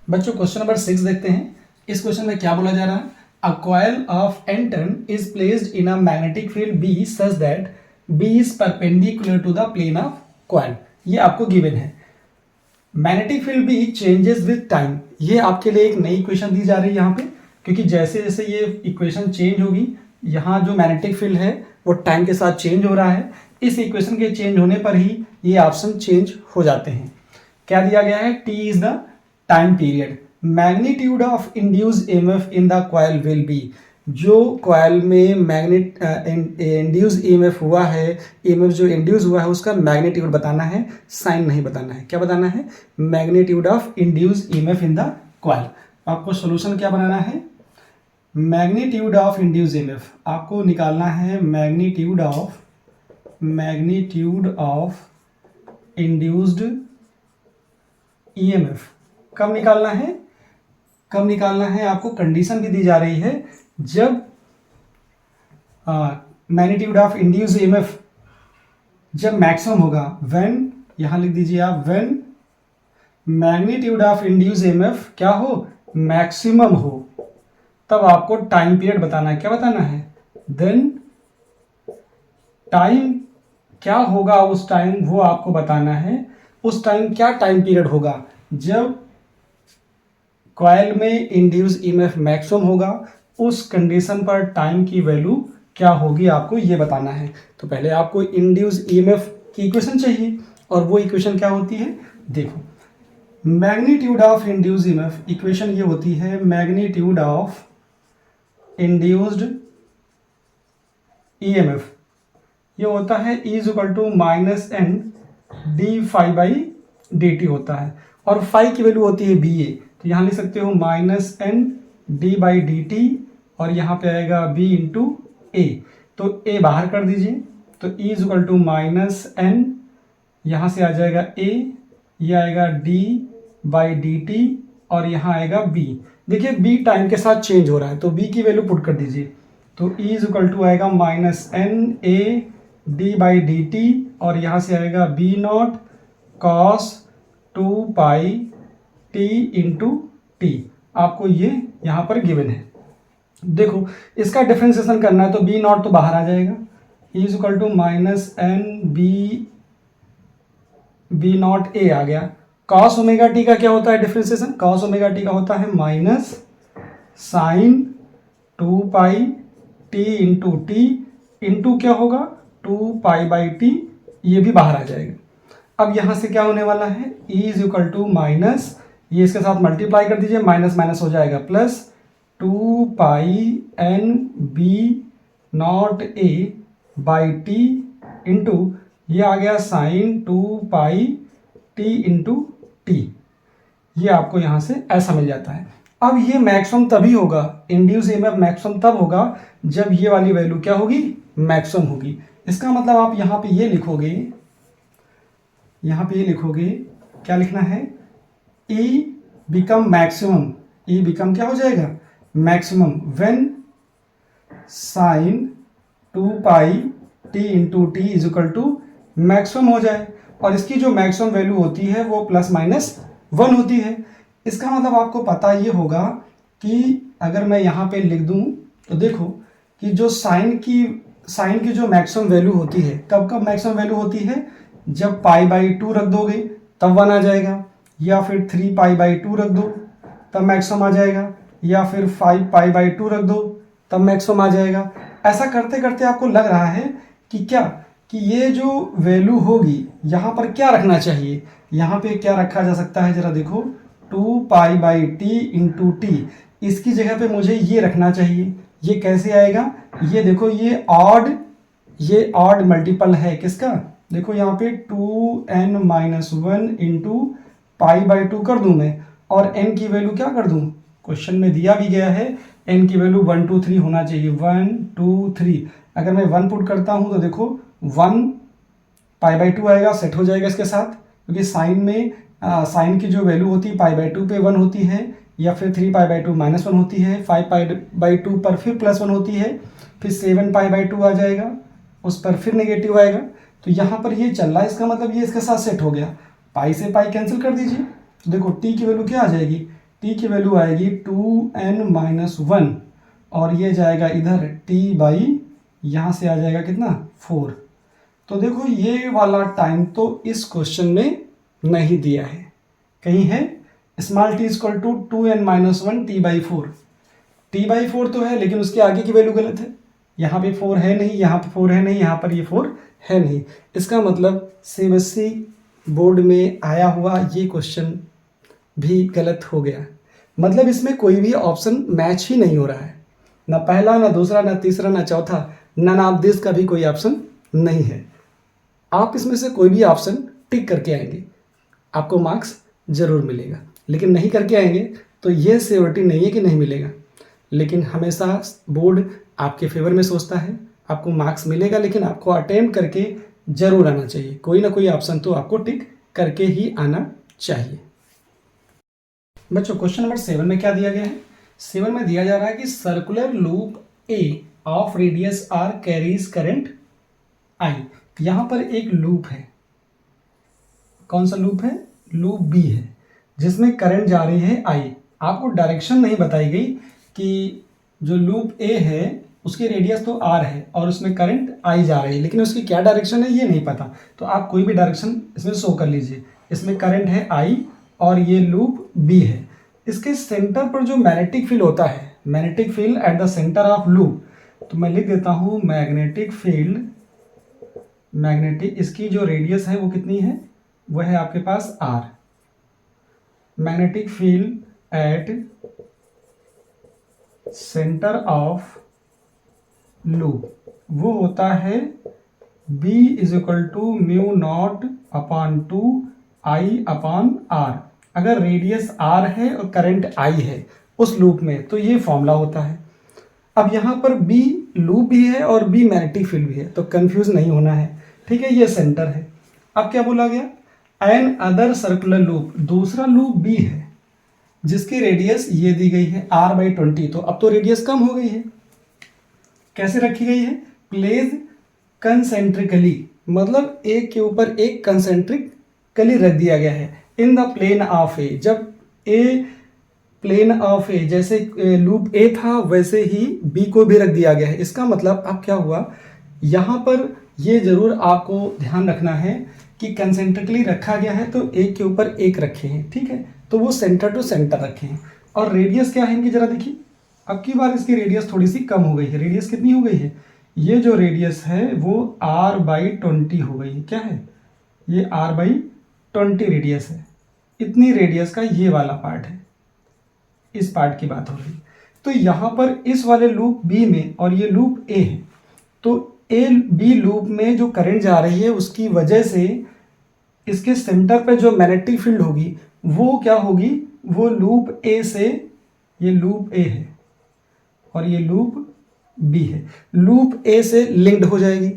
बच्चों question number 6 देखते हैं। इस क्वेश्चन में क्या बोला जा रहा है? A coil of n turn is placed in a magnetic field B such that B is perpendicular to the plane of coil. ये आपको गिवन है। Magnetic field B changes with time. ये आपके लिए एक नई इक्वेशन दी जा रही है यहाँ पे, क्योंकि जैसे जैसे ये इक्वेशन चेंज होगी, यहाँ जो मैग्नेटिक फील्ड है वो टाइम के साथ चेंज हो रहा है। इस इक्वेशन के चेंज होने पर ही ये ऑप्शन चेंज हो जाते हैं। क्या दिया गया है? T is the time period. Magnitude of induced EMF in the coil will be. जो कॉइल में मैग्नेट इंड्यूस ईएमएफ हुआ है, ईएमएफ जो इंड्यूस हुआ है उसका मैग्नीट्यूड बताना है, साइन नहीं बताना है। क्या बताना है? Magnitude of induce EMF in the coil. आपको सोल्यूशन क्या बनाना है? मैग्नीट्यूड ऑफ इंड्यूस ईएमएफ आपको निकालना है। मैग्नीट्यूड ऑफ इंड्यूस्ड ईएमएफ कब निकालना है? कब निकालना है? आपको कंडीशन भी दी जा रही है। जब मैग्नीट्यूड ऑफ इंड्यूस्ड ईएमएफ जब मैक्सिमम होगा, व्हेन, यहां लिख दीजिए आप, when magnitude of induced EMF क्या हो? मैक्सिमम हो, तब आपको टाइम पीरियड बताना है। क्या बताना है? देन टाइम क्या होगा उस टाइम, वो आपको बताना है। उस टाइम क्या टाइम पीरियड होगा? जब कॉइल में इंड्यूस ईएमएफ मैक्सिमम होगा, उस कंडीशन पर टाइम की वैल्यू क्या होगी, आपको ये बताना है। तो पहले आपको इंड्यूस ईएमएफ की इक्वेशन चाहिए, और वो इक्वेशन क्या होती है? देखो, magnitude of induce EMF equation ये होती है, मैग्नीट्यूड ऑफ इंड्यूस्ड ईएमएफ ये होता है E is equal to minus n d phi by d t होता है, और फाई की वैल्यू होती है बी ए। तो यहाँ लिख सकते हो minus n d by d t, और यहाँ पे आएगा बी इंटू ए। तो ए बाहर कर दीजिए, तो E is equal to minus n, यहाँ से आ जाएगा ए, ये आएगा डी बाई डी टी, और यहाँ आएगा बी। देखिए बी टाइम के साथ चेंज हो रहा है, तो बी की वैल्यू पुट कर दीजिए। तो E इज इक्वल टू आएगा minus n a d by d t, और यहाँ से आएगा B naught cos 2 pi t into t. आपको ये यहाँ पर गिवन है। देखो इसका डिफ्रेंसिएशन करना है, तो बी नॉट तो बाहर आ जाएगा, E is equal to minus N B naught A आ गया। कॉस ओमेगा टी का क्या होता है डिफ्रेंसिएशन? कॉस ओमेगा टी का होता है minus sign 2 pi t into T, into क्या होगा? 2 पाई बाई टी, ये भी बाहर आ जाएगा। अब यहाँ से क्या होने वाला है? E is equal to minus, ये इसके साथ मल्टीप्लाई कर दीजिए, माइनस माइनस हो जाएगा plus 2 pi n B naught a by t into, ये आ गया sine 2 pi t into t. ये आपको यहाँ से ऐसा मिल जाता है। अब ये मैक्सिमम तभी होगा, इंड्यूस ईएमएफ मैक्सिमम तब होगा जब ये वाली वैल्यू क्या होगी? मैक्सिमम होगी। इसका मतलब आप यहाँ पे ये लिखोगे, यहाँ पे ये लिखोगे, क्या लिखना है? E become maximum, E become क्या हो जाएगा? Maximum when sine 2 pi t into t is equal to maximum हो जाए, और इसकी जो मैक्सिमम वैल्यू होती है वो प्लस माइनस 1 होती है। इसका मतलब आपको पता ये होगा कि अगर मैं यहाँ पे लिख दूँ, तो देखो कि जो साइन की जो मैक्सिमम वैल्यू होती है, कब कब मैक्सिमम वैल्यू होती है? जब पाई बाई 2 रख दोगे तब 1 आ जाएगा, या फिर 3 पाई बाई 2 रख दो तब मैक्सिमम आ जाएगा, या फिर 5 पाई बाई 2 रख दो तब मैक्सिमम आ जाएगा। ऐसा करते करते आपको लग रहा है कि क्या, कि ये जो वैल्यू होगी यहाँ पर क्या रखना चाहिए? यहाँ पे क्या रखा जा सकता है? जरा देखो, 2 pi by t into T, इसकी जगह पे मुझे ये रखना चाहिए। ये कैसे आएगा? ये देखो, ये ऑड मल्टीपल है किसका? देखो यहाँ पे 2n minus 1 into pi by 2 कर दूं मैं, और n की वैल्यू क्या कर दूं? क्वेश्चन में दिया भी गया है n की वैल्यू 1 2 3 होना चाहिए, 1 2 3। अगर मैं 1 पुट करता हूं तो देखो 1 पाई बाई 2 आएगा, सेट हो जाएगा इसके साथ, क्योंकि साइन में साइन की जो वैल्यू होती है पाई बाई 2 पे 1 होती है, या फिर 3 पाई बाई 2 माइनस 1 होती है, 5 पाई बाई 2 पर फिर प्लस 1 होती है, फिर 7 पाई बाई 2 आ जाएगा, उस पर फिर नेगेटिव आएगा। तो यहाँ पर ये चल रहा है, इसका मतलब ये इसके साथ सेट हो गया। पाई से पाई कैंसिल कर दीजिए, तो देखो टी की वैल्यू क्या आ जाएगी? टी की वैल्यू आएगी 2n-1 और ये जाएगा इधर t बाई, यहाँ से आ जाएगा कितना 4। तो देखो ये वाला टाइम तो इस क्वेश्चन में नहीं दिया है, कहीं है small t equal to 2n-1 t/4। t/4 तो है लेकिन उसके आगे की वैल्यू गलत है, यहाँ पे 4 है नहीं, यहाँ पे 4 है नहीं, यहाँ पर ये 4 है नहीं। इसका मतलब सीबीएसई बोर्ड में आया हुआ ये क्वेश्चन भी गलत हो गया। मतलब इसमें कोई भी ऑप्शन मैच ही नहीं हो रहा है, ना पहला ना दूसरा ना तीसरा ना चौथा, नन ऑफ दिस का भी कोई ऑप्शन नहीं है। आप इसमें से कोई भी ऑप्शन टिक करके आएंगे, आपको मार्क्स जरूर मिलेगा, लेकिन नहीं करके आएंगे तो ये श्योरिटी नहीं है कि नहीं मिलेगा। लेकिन हमेशा बोर्ड आपके फेवर में सोचता है, आपको मार्क्स मिलेगा, लेकिन आपको अटेम्प्ट करके जरूर आना चाहिए, कोई ना कोई ऑप्शन तो आपको टिक करके ही आना चाहिए। बच्चों क्वेश्चन नंबर 7 में क्या दिया गया है? 7 में दिया जा रहा है कि circular loop a of radius r carries current I. यहां पर एक लूप है, कौन सा लूप है? लूप बी है, जिसमें करंट जा रही है आई। आपको डायरेक्शन नहीं बताई गई कि जो लूप ए है उसकी रेडियस तो आर है और उसमें करंट आई जा रही है, लेकिन उसकी क्या डायरेक्शन है ये नहीं पता। तो आप कोई भी डायरेक्शन इसमें शो कर लीजिए। इसमें करंट है आई और ये लूप बी है। इसके सेंटर पर जो मैग्नेटिक फील्ड होता है, magnetic field at the centre of loop, तो मैं लिख देता हूं मैग्नेटिक फील्ड, मैग्नेटिक, इसकी जो रेडियस है वो कितनी है? वो है आपके पास R. Magnetic field at centre of loop वो होता है B = μ0/2 I/r। अगर रेडियस r है और करंट I है उस लूप में तो ये फॉर्मूला होता है। अब यहाँ पर B लूप भी है और B मैग्नेटिक फील्ड भी है, तो कंफ्यूज नहीं होना है, ठीक है। ये सेंटर है। अब क्या बोला गया? एन अदर सर्कुलर लूप, दूसरा लूप B है जिसकी रेडियस ये दी गई है r/20। तो अब तो रेडियस कम हो गई है, कैसे रखी गई है? प्लेस कंसेंट्रिकली, मतलब एक के ऊपर एक कंसेंट्रिकली रख दिया गया है। इन द प्लेन ऑफ ए, जब ए प्लेन ऑफ ए, जैसे लूप ए था वैसे ही बी को भी रख दिया गया है। इसका मतलब अब क्या हुआ, यहाँ पर ये जरूर आपको ध्यान रखना है कि कंसेंट्रिकली रखा गया है तो एक के ऊपर एक रखे हैं, ठीक है। तो वो सेंटर टू सेंटर रखे हैं। और रेडियस क्या है इनकी जरा देखिए, अब की बार इसकी रेडियस थोड़ी सी कम हो गई है। रेडियस कितनी हो गई है? ये जो रेडियस है वो r/20 हो गई है। क्या है? ये r/20 रेडियस है। इतनी रेडियस का ये वाला पार्ट है, इस पार्ट की बात हो रही। तो यहाँ पर इस वाले लूप बी में और ये लूप ए है, तो ए बी लूप में जो करंट जा रही है उसकी वजह से इसके सेंटर पे जो मैग्नेटिक फील्ड होगी वो क्या होगी? वो लूप ए से, ये लूप ए है और ये लूप बी है, लूप ए से लिंक्ड हो जाएगी।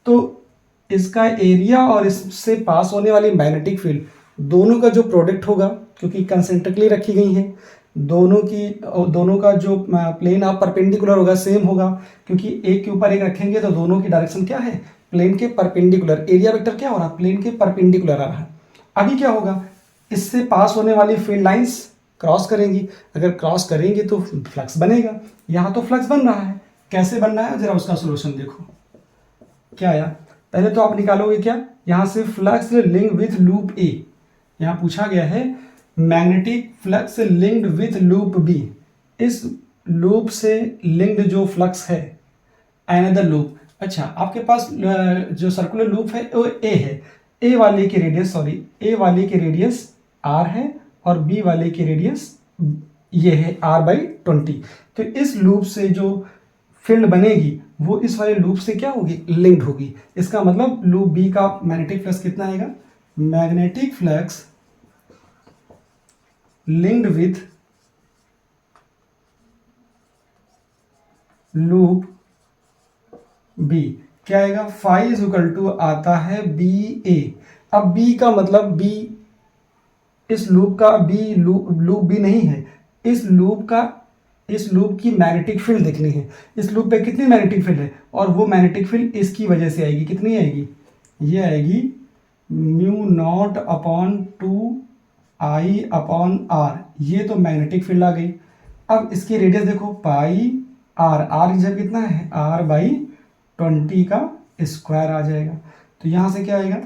तो इसका एरिया और इससे पास होने वाली मैग्नेटिक फील्ड दोनों का जो प्रोडक्ट होगा, क्योंकि कंसेंट्रिकली रखी गई हैं, दोनों का जो प्लेन ऑफ परपेंडिकुलर होगा सेम होगा, क्योंकि एक के ऊपर एक रखेंगे तो दोनों की डायरेक्शन क्या है? प्लेन के परपेंडिकुलर। एरिया वेक्टर क्या हो रहा है? प्लेन के परपेंडिकुलर आ रहा है। अभी क्या होगा, इससे पास होने वाली फील्ड लाइंस क्रॉस करेंगी। अगर क्रॉस करेंगी तो फ्लक्स बनेगा। यहाँ तो फ्लक्स बन रहा है, कैसे बन रहा है जरा उसका सोल्यूशन देखो। क्या आया? पहले तो आप निकालोगे क्या, यहाँ से flux link with loop a, यहाँ पूछा गया है magnetic flux linked with loop B. इस लूप से लिंक्ड जो फ्लक्स है अनदर लूप। अच्छा, आपके पास जो सर्कुलर लूप है वो ए है, ए वाले की रेडियस r है और बी वाले की रेडियस ये है r/20। तो इस लूप से जो फील्ड बनेगी वो इस वाले लूप से क्या होगी? लिंक्ड होगी। इसका मतलब लूप बी का मैग्नेटिक फ्लक्स कितना आएगा? Magnetic flux linked with loop B क्या आएगा? फाई = आता है बी ए। अब बी का मतलब बी, इस लूप का बी लूप बी नहीं है, इस लूप की मैग्नेटिक फील्ड देखनी है। इस लूप पे कितनी मैग्नेटिक फील्ड है और वो मैग्नेटिक फील्ड इसकी वजह से आएगी। कितनी आएगी? ये आएगी μ0/2 I/r। ये तो मैग्नेटिक फील्ड आ गई। अब इसकी रेडियस देखो पाई आर, आर जब कितना है आर बाई 20 का स्क्वायर आ जाएगा। तो यहाँ से क्या आएगा,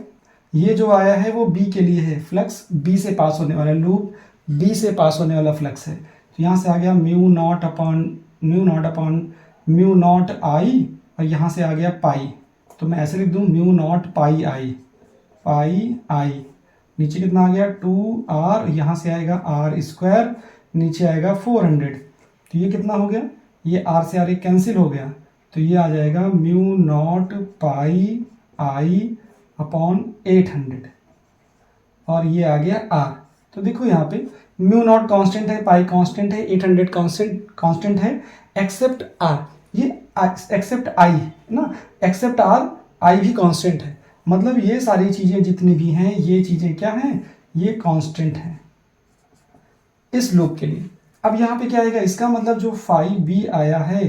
ये जो आया है वो बी के लिए है, फ्लक्स बी से पास होने वाला, लूप बी से पास होने वाला फ्लक्स है। तो यहाँ से आ गया म्यू नॉट आई, और यहाँ से आ गया पाई। तो मैं ऐसे लिख दूँ म्यू नॉट पाई आई, नीचे कितना आ गया 2r, यहाँ से आएगा आर स्क्वायर, नीचे आएगा 400। तो ये कितना हो गया, ये r से r कैंसिल हो गया, तो ये आ जाएगा म्यू नॉट पाई आई अपॉन 800, और ये आ गया r। तो देखो यहाँ पे म्यू नॉट कांस्टेंट है, पाई कांस्टेंट है, 800 कांस्टेंट है, एक्सेप्ट r, ये एक्सेप्ट i ना, एक्सेप्ट r, i भी कांस्टेंट है। मतलब ये सारी चीज़ें जितनी भी हैं, ये चीज़ें क्या हैं, ये कांस्टेंट हैं इस लूप के लिए। अब यहाँ पे क्या आएगा, इसका मतलब जो फाई बी आया है,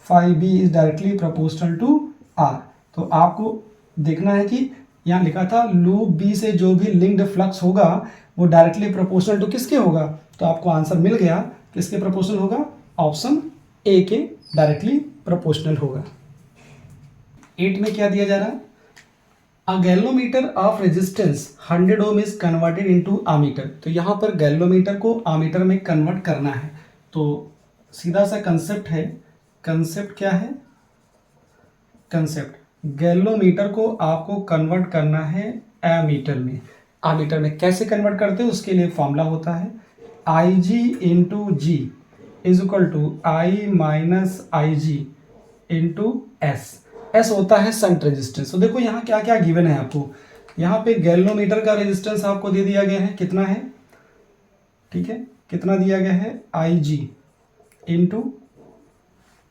phi B is directly proportional to r. तो आपको देखना है कि यहाँ लिखा था लूप बी से जो भी लिंक्ड फ्लक्स होगा वो डायरेक्टली प्रोपोर्शनल टू किसके होगा, तो आपको आंसर मिल गया, किसके प्रोपोर्शनल होगा, ऑप्शन ए के डायरेक्टली प्रोपोर्शनल होगा। 8 में क्या दिया जा रहा है, a galvanometer of resistance 100 ohm is converted into ammeter. तो यहाँ पर गैलोमीटर को आमीटर में कन्वर्ट करना है। तो सीधा सा कंसेप्ट है, कंसेप्ट क्या है, कंसेप्ट गैलोमीटर को आपको कन्वर्ट करना है एमीटर में। आमीटर में कैसे कन्वर्ट करते हैं, उसके लिए फॉर्मूला होता है I G into G is equal to I minus I G into S. S होता है संट रेजिस्टेंस। तो देखो यहाँ क्या क्या गिवन है आपको, यहाँ पे गैलोमीटर का रेजिस्टेंस आपको दे दिया गया है, कितना है, ठीक है, कितना दिया गया है, आई जी इंटू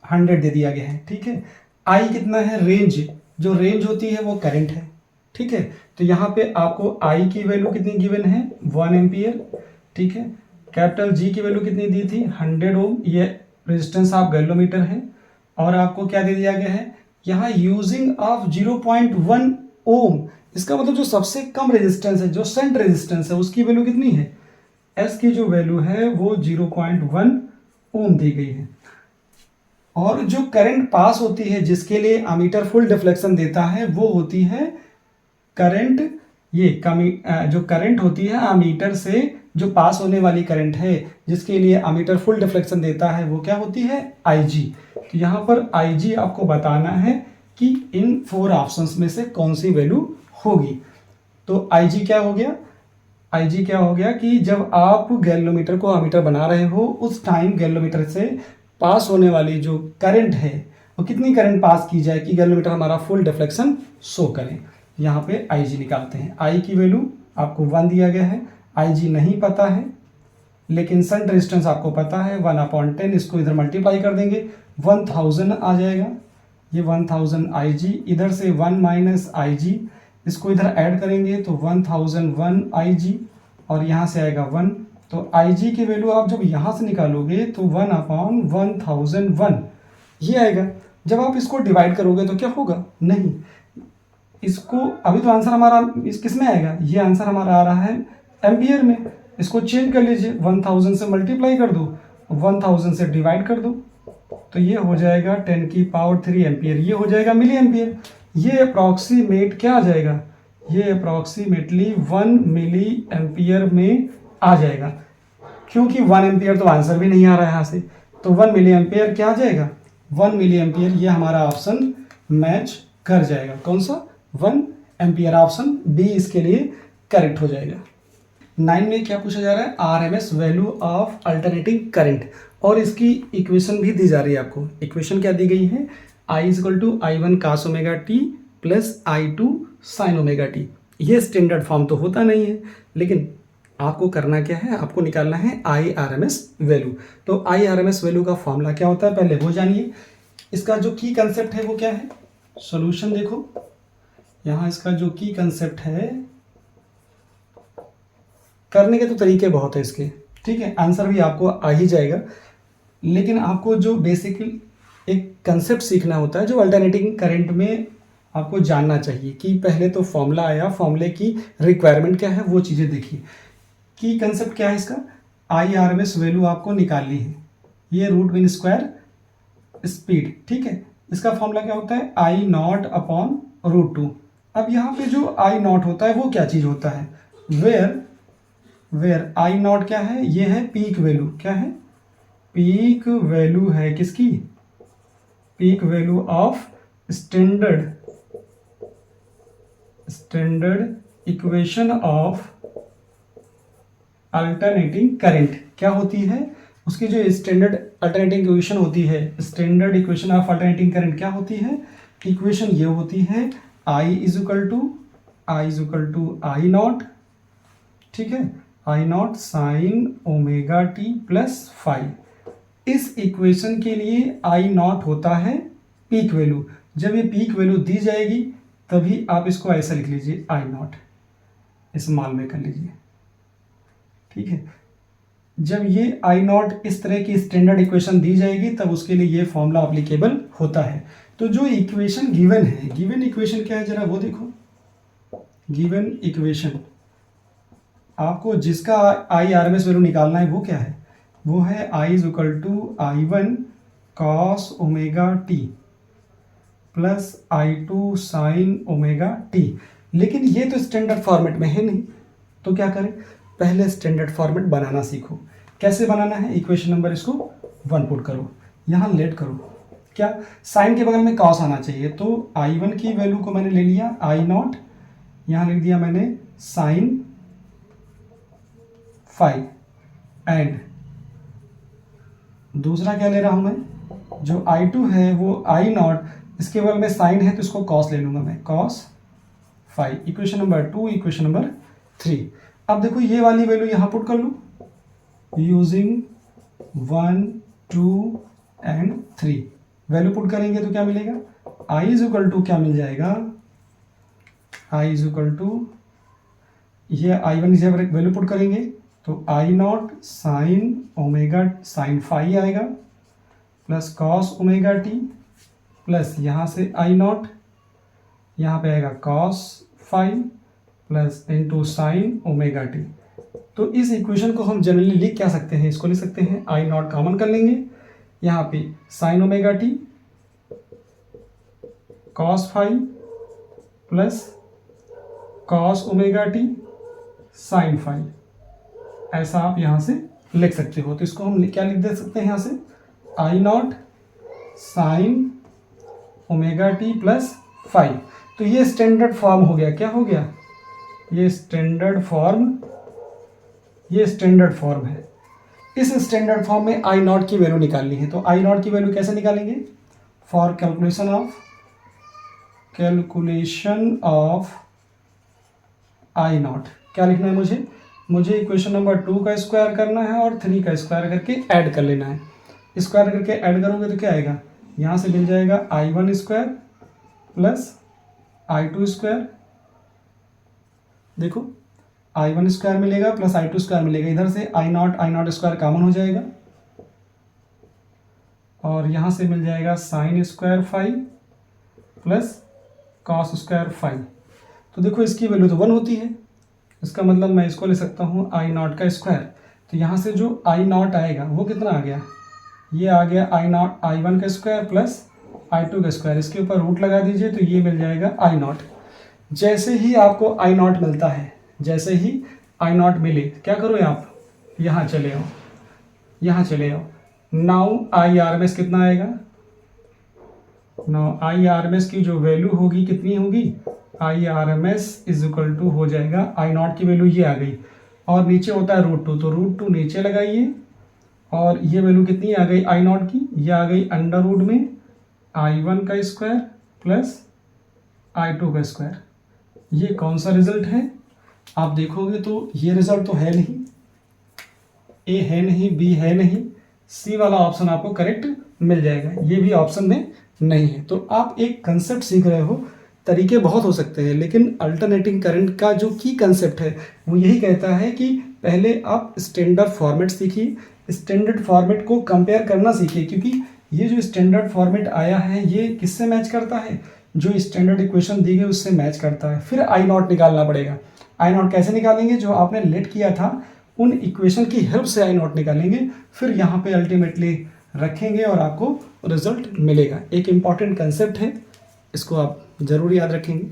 100 दे दिया गया है, ठीक है। आई कितना है, रेंज, जो रेंज होती है वो करंट है, ठीक है। तो यहाँ पे आपको आई की वैल्यू कितनी गिवन है, 1 एम्पियर, ठीक है। कैपिटल जी की वैल्यू कितनी दी थी, 100 ओम, ये रेजिस्टेंस ऑफ गैलोमीटर है। और आपको क्या दे दिया गया है, यहाँ यूजिंग ऑफ 0.1 ओम, इसका मतलब जो सबसे कम रेजिस्टेंस है, जो सेंट रेजिस्टेंस है, उसकी वैल्यू कितनी है, एस की जो वैल्यू है वो 0.1 ओम दी गई है। और जो करंट पास होती है, जिसके लिए अमीटर फुल डिफ्लेक्शन देता है, वो होती है करंट, ये जो करंट होती है अमीटर से जो पास होने वाली करंट है, जिसके लिए अमीटर फुल डिफ्लेक्शन देता है, वो क्या होती है, IG। तो यहाँ पर IG आपको बताना है कि इन 4 ऑप्शंस में से कौन सी वैल्यू होगी। तो IG क्या हो गया, IG क्या हो गया कि जब आप गैलोमीटर को अमीटर बना रहे हो, उस टाइम गैलोमीटर से पास होने वाली जो करंट है, वो कितनी करंट पास की जाए कि गैलोमीटर हमारा फुल डिफ्लेक्शन शो करें। यहाँ पे IG निकालते हैं। I की वैल्यू आपको 1 दिया गया है, IG नहीं पता है, लेकिन संट रेजिस्टेंस आपको पता है 1/10, इसको इधर मल्टीप्लाई कर देंगे 1000 आ जाएगा, ये 1000 IG, इधर से 1 माइनस IG, इसको इधर ऐड करेंगे तो 1001 IG, और यहाँ से आएगा 1। तो IG की वैल्यू आप जब यहाँ से निकालोगे तो 1/1001 ये आएगा। जब आप इसको डिवाइड करोगे तो क्या होगा, नहीं, इसको अभी तो आंसर हमारा इस किस में आएगा, ये आंसर हमारा आ रहा है एम्पियर में। इसको चेंज कर लीजिए, 1000 से मल्टीप्लाई कर दो, 1000 से डिवाइड कर दो, तो ये हो जाएगा 10³ एम्पियर, ये हो जाएगा मिली एम्पियर। ये अप्रॉक्सीमेट क्या आ जाएगा, ये अप्रॉक्सीमेटली 1 मिली एम्पियर में आ जाएगा। क्योंकि 1 एम्पियर तो आंसर भी नहीं आ रहा है यहाँ से, तो 1 मिली एम्पियर क्या आ जाएगा, 1 मिली एम्पियर, ये हमारा ऑप्शन मैच कर जाएगा। कौन सा, 1 एम्पियर, ऑप्शन बी इसके लिए करेक्ट हो जाएगा। 9 में क्या पूछा जा रहा है, RMS value of alternating current, और इसकी इक्वेशन भी दी जा रही है आपको। इक्वेशन क्या दी गई है, I = I1 cos omega t plus I2 sin omega T. ये स्टैंडर्ड फॉर्म तो होता नहीं है, लेकिन आपको करना क्या है, आपको निकालना है IRMS वैल्यू। तो IRMS वैल्यू का फॉर्मूला क्या होता है, पहले वो जानिए। इसका जो की कंसेप्ट है वो क्या है, सॉल्यूशन देखो, यहाँ इसका जो की कंसेप्ट है, करने के तो तरीके बहुत है इसके, ठीक है, आंसर भी आपको आ ही जाएगा, लेकिन आपको जो बेसिकली एक कंसेप्ट सीखना होता है, जो अल्टरनेटिंग करंट में आपको जानना चाहिए कि पहले तो फॉर्मूला आया, फॉर्मूले की रिक्वायरमेंट क्या है, वो चीज़ें देखिए। की कंसेप्ट क्या है इसका, IRMS वैल्यू आपको निकालनी है, ये रूट मीन स्क्वायर स्पीड, ठीक है। इसका फॉर्मूला क्या होता है, आई नॉट अपॉन रूट 2। अब यहाँ पे जो आई नॉट होता है वो क्या चीज़ होता है, वेयर आई नॉट क्या है, ये है पीक वैल्यू, क्या है, पीक वैल्यू है किसकी, peak value of standard equation of alternating current. क्या होती है उसकी जो स्टैंडर्ड अल्टरनेटिंग इक्वेशन होती है, standard equation of alternating current क्या होती है, इक्वेशन ये होती है I is equal to I naught, ठीक है, I naught sine omega t plus five. इस इक्वेशन के लिए आई नॉट होता है पीक वैल्यू। जब ये पीक वैल्यू दी जाएगी तभी आप इसको ऐसा लिख लीजिए, आई नॉट स्मॉल में कर लीजिए, ठीक है। जब ये आई नॉट इस तरह की स्टैंडर्ड इक्वेशन दी जाएगी तब उसके लिए ये फॉर्मूला एप्लीकेबल होता है। तो जो इक्वेशन गिवन है, गिवन इक्वेशन क्या है जरा वो देखो, गिवन इक्वेशन आपको जिसका IRMS वैल्यू निकालना है वो क्या है, वो है I is equal to I1 cos omega t plus I2 sine omega t. लेकिन ये तो स्टैंडर्ड फॉर्मेट में है नहीं, तो क्या करें, पहले स्टैंडर्ड फॉर्मेट बनाना सीखो। कैसे बनाना है, इक्वेशन नंबर इसको 1 पुट करो, यहाँ लेट करो, क्या साइन के बगल में कॉस आना चाहिए, तो I1 की वैल्यू को मैंने ले लिया आई नॉट, यहाँ लिख दिया मैंने साइन 5 एंड दूसरा क्या ले रहा हूं मैं, जो I2 है वो आई नॉट, इसके बगल में साइन है तो इसको कॉस ले लूंगा मैं, cos 5। Equation number 2, equation number 3। अब देखो ये वाली वैल्यू यहाँ पुट कर लूँ यूजिंग 1, 2 एंड 3। वैल्यू पुट करेंगे तो क्या मिलेगा, आई इज इक्वल टू क्या मिल जाएगा, आई इज इक्वल टू ये I1 इसे वैल्यू पुट करेंगे तो आई नॉट साइन ओमेगा साइन 5 आएगा plus cos omega t plus यहाँ से आई नॉट, यहाँ पे आएगा cos 5 plus into sine omega T. तो इस इक्वेशन को हम जनरली लिख क्या सकते हैं, इसको लिख सकते हैं आई नॉट कॉमन कर लेंगे, यहाँ पे sine omega t cos 5 plus cos omega t sine 5, ऐसा आप यहाँ से लिख सकते हो। तो इसको हम क्या लिख दे सकते हैं यहाँ से, I naught sine omega t plus 5। तो ये स्टैंडर्ड फॉर्म हो गया, क्या हो गया, ये स्टैंडर्ड फॉर्म है। इस स्टैंडर्ड फॉर्म में आई नॉट की वैल्यू निकालनी है, तो आई नॉट की वैल्यू कैसे निकालेंगे, for calculation of I not क्या लिखना है मुझे इक्वेशन नंबर 2 का स्क्वायर करना है और 3 का स्क्वायर करके ऐड कर लेना है। स्क्वायर करके ऐड करोगे तो क्या आएगा, यहाँ से मिल जाएगा I1 square plus I2 square, देखो I1 स्क्वायर मिलेगा प्लस I2 स्क्वायर मिलेगा, इधर से आई नॉट स्क्वायर कॉमन हो जाएगा और यहाँ से मिल जाएगा sine square 5 plus cos square 5। तो देखो इसकी वैल्यू तो 1 होती है, इसका मतलब मैं इसको ले सकता हूँ आई नॉट का स्क्वायर। तो यहाँ से जो आई नॉट आएगा वो कितना आ गया, ये आ गया I1 का स्क्वायर प्लस I2 का स्क्वायर, इसके ऊपर रूट लगा दीजिए तो ये मिल जाएगा आई नॉट। जैसे ही आपको आई नॉट मिलता है, जैसे ही आई नॉट मिले क्या करो आप, यहाँ चले आओ, नाउ IRMS कितना आएगा, नाउ IRMS की जो वैल्यू होगी कितनी होगी, IRMS इज इक्वल टू हो जाएगा आई नॉट की वैल्यू ये आ गई और नीचे होता है रूट 2, तो रूट 2 नीचे लगाइए और ये वैल्यू कितनी आ गई आई नॉट की, ये आ गई अंडर रूट में I1 का स्क्वायर प्लस I2 का स्क्वायर। ये कौन सा रिजल्ट है, आप देखोगे तो ये रिजल्ट तो है नहीं, A है नहीं, B है नहीं, C वाला ऑप्शन आपको करेक्ट मिल जाएगा, ये भी ऑप्शन में नहीं है। तो आप एक कंसेप्ट सीख रहे हो, तरीके बहुत हो सकते हैं, लेकिन अल्टरनेटिंग करंट का जो की कंसेप्ट है वो यही कहता है कि पहले आप स्टैंडर्ड फॉर्मेट सीखिए, स्टैंडर्ड फॉर्मेट को कंपेयर करना सीखिए, क्योंकि ये जो स्टैंडर्ड फॉर्मेट आया है ये किससे मैच करता है, जो स्टैंडर्ड इक्वेशन दी गई उससे मैच करता है। फिर आई नॉट निकालना पड़ेगा। आई नॉट कैसे निकालेंगे, जो आपने लेट किया था उन इक्वेशन की हेल्प से आई नॉट निकालेंगे, फिर यहाँ पे अल्टीमेटली रखेंगे और आपको रिजल्ट मिलेगा। एक इम्पॉर्टेंट कंसेप्ट है, इसको आप ज़रूर याद रखेंगे।